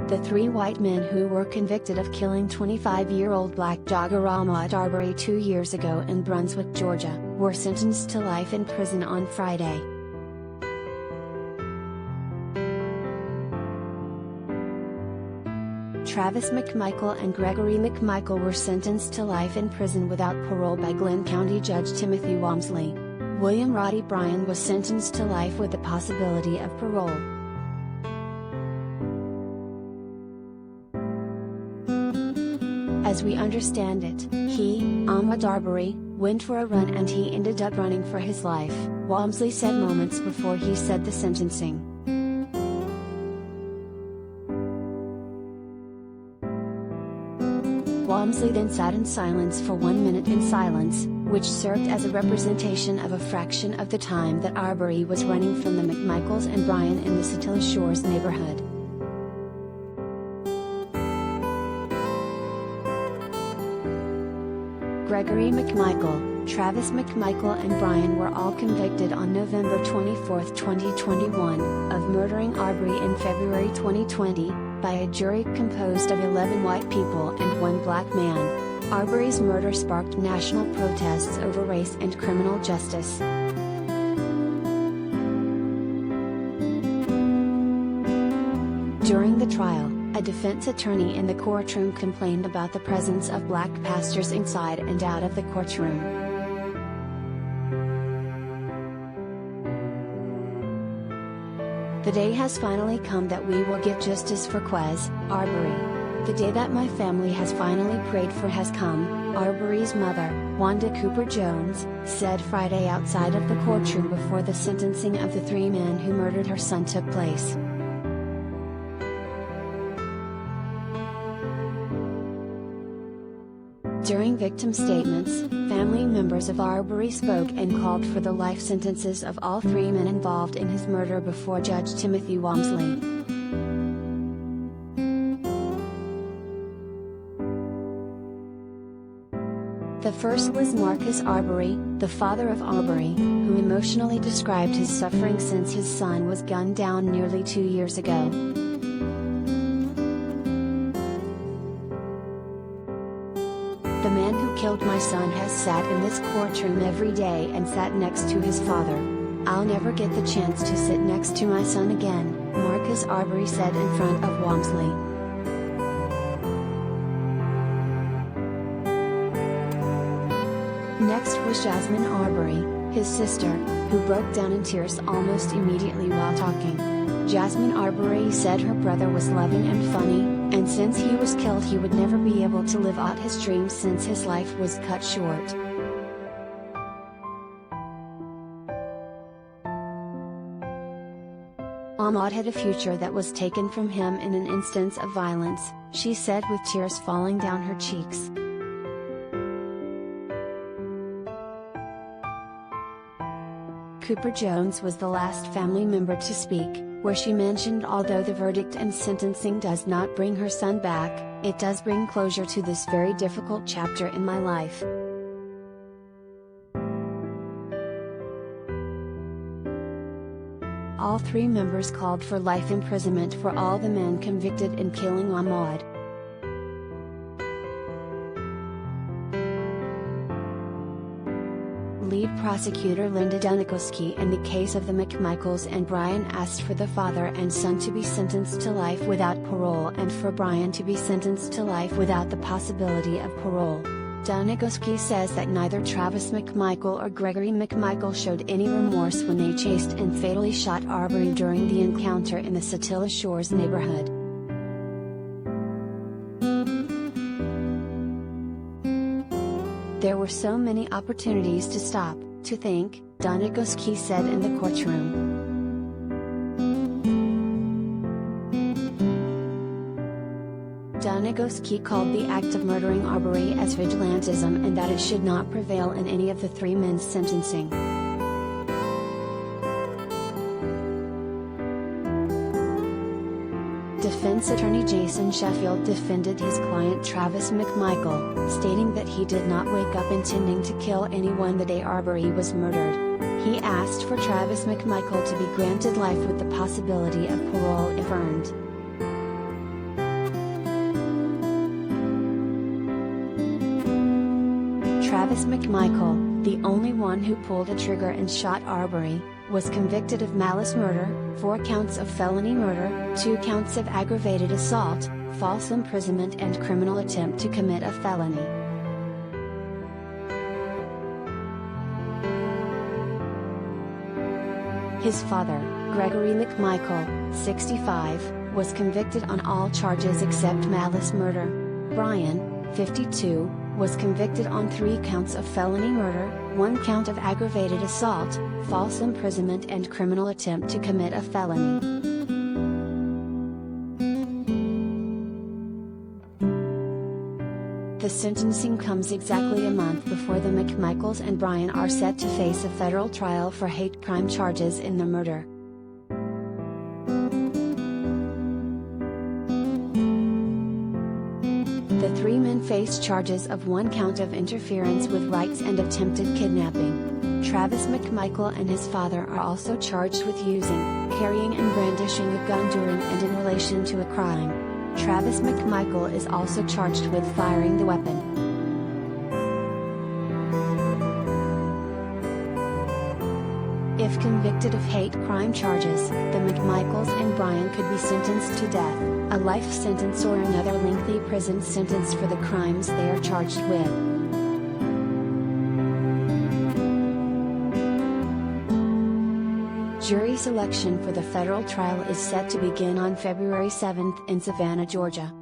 The three white men who were convicted of killing 25-year-old black jogger Ahmaud Arbery 2 years ago in Brunswick, Georgia, were sentenced to life in prison on Friday. Travis McMichael and Gregory McMichael were sentenced to life in prison without parole by Glynn County Judge Timothy Walmsley. William Roddie Bryan was sentenced to life with the possibility of parole. As we understand it, he, Ahmaud Arbery, went for a run and he ended up running for his life, Walmsley said moments before he said the sentencing. Walmsley then sat in silence for 1 minute in silence, which served as a representation of a fraction of the time that Arbery was running from the McMichaels and Bryan in the Satilla Shores neighborhood. Gregory McMichael, Travis McMichael and Bryan were all convicted on November 24, 2021, of murdering Arbery in February 2020, by a jury composed of 11 white people and 1 black man. Arbery's murder sparked national protests over race and criminal justice. During the trial, a defense attorney in the courtroom complained about the presence of black pastors inside and out of the courtroom. The day has finally come that we will give justice for Quez Arbery. The day that my family has finally prayed for has come, Arbery's mother, Wanda Cooper Jones, said Friday outside of the courtroom before the sentencing of the 3 men who murdered her son took place. During victim statements, family members of Arbery spoke and called for the life sentences of all 3 men involved in his murder before Judge Timothy Walmsley. The first was Marcus Arbery, the father of Arbery, who emotionally described his suffering since his son was gunned down nearly 2 years ago. The man who killed my son has sat in this courtroom every day and sat next to his father. I'll never get the chance to sit next to my son again, Marcus Arbery said in front of Walmsley. Next was Jasmine Arbery, his sister, who broke down in tears almost immediately while talking. Jasmine Arbery said her brother was loving and funny, and since he was killed he would never be able to live out his dreams since his life was cut short. Ahmaud had a future that was taken from him in an instance of violence, she said with tears falling down her cheeks. Cooper Jones was the last family member to speak, where she mentioned although the verdict and sentencing does not bring her son back, it does bring closure to this very difficult chapter in my life. All 3 members called for life imprisonment for all the men convicted in killing Ahmaud. Lead prosecutor Linda Dunikoski in the case of the McMichaels and Bryan asked for the father and son to be sentenced to life without parole and for Bryan to be sentenced to life without the possibility of parole. Dunikoski says that neither Travis McMichael or Gregory McMichael showed any remorse when they chased and fatally shot Arbery during the encounter in the Satilla Shores neighborhood. There were so many opportunities to stop, to think, Dunikoski said in the courtroom. Dunikoski called the act of murdering Arbery as vigilantism and that it should not prevail in any of the 3 men's sentencing. Defense attorney Jason Sheffield defended his client Travis McMichael, stating that he did not wake up intending to kill anyone the day Arbery was murdered. He asked for Travis McMichael to be granted life with the possibility of parole if earned. Travis McMichael, the only one who pulled a trigger and shot Arbery, was convicted of malice murder, 4 counts of felony murder, 2 counts of aggravated assault, false imprisonment and criminal attempt to commit a felony. His father, Gregory McMichael, 65, was convicted on all charges except malice murder. Bryan, 52, was convicted on 3 counts of felony murder, 1 count of aggravated assault, false imprisonment and criminal attempt to commit a felony. The sentencing comes exactly a month before the McMichaels and Bryan are set to face a federal trial for hate crime charges in the murder. The 3 men face charges of 1 count of interference with rights and attempted kidnapping. Travis McMichael and his father are also charged with using, carrying and brandishing a gun during and in relation to a crime. Travis McMichael is also charged with firing the weapon. If convicted of hate crime charges, the McMichaels and Bryan could be sentenced to death, a life sentence or another lengthy prison sentence for the crimes they are charged with. Jury selection for the federal trial is set to begin on February 7 in Savannah, Georgia.